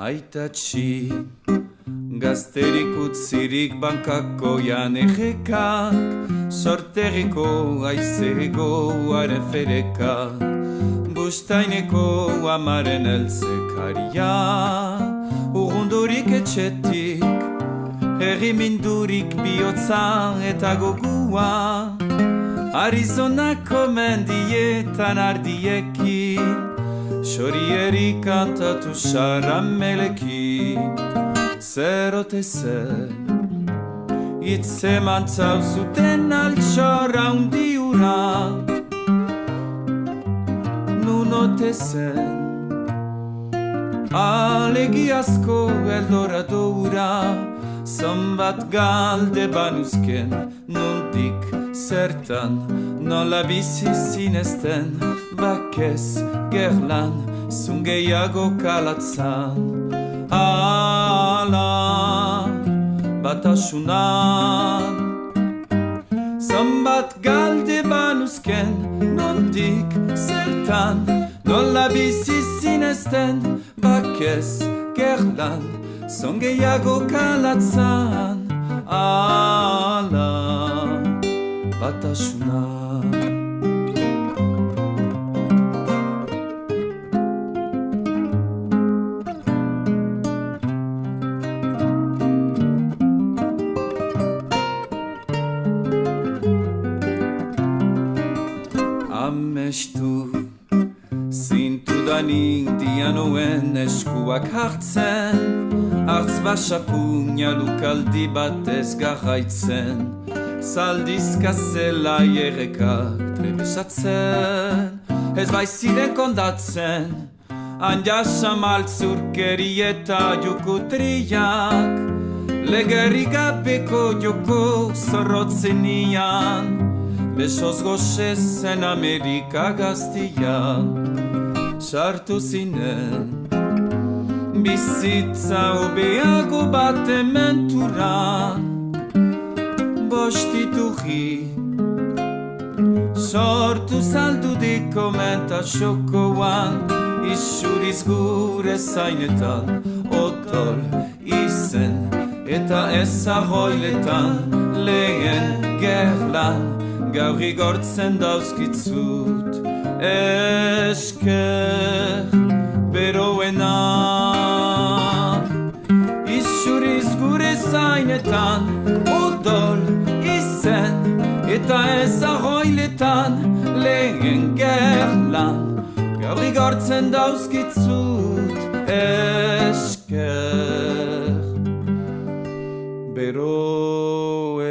Aitatxi, gazterik utzirik bankako janejekak, sorterriko aizegoaren ferekak, bustaineko amaren elzekaria, urrundurik etxetik, herrimindurik bihotza eta gogua, Arizonako mendietan ardiekin, Xorieri kantatu xaramelekin, zer ote zen, itzeman zauzuten altxorra undiura, nun ote zen, alegiazko eldoradora, zonbat galde banuzken, nondik zertan, nola bizi zinezten, bakez gerlan, zungeiago kalatzan. Ala, batasunan, zonbat galde banuzken, nondik zertan, nola bizi zinezten, bakez gerlan, zungeiago kalatzan. Ala, batasunan. Amestu, zintudanik dianoen eskuak hartzen, hartz basapunia lukaldi batez garraitzen, zaldizka zela jerrekak trebesatzen, ez baiziren kondatzen, handiasa maltzurkeri eta jukutriak, legerri gabeko joko zorrotzenian, besoz goxezen Amerika gaztian, sartu zinen, bizitza obeago bat ementuran, bostitugi, sortu zaldudik komenta xokoan, isuriz gure zainetan, odol izen eta ezagoiletan, lehen gerlan, gaur igortzen dauzkitzut, esker beroenak, isuriz gure zainetan, odol izen eta ezagoiletan, lehen gerlan, gaur igortzen dauzkitzut, esker beroenak.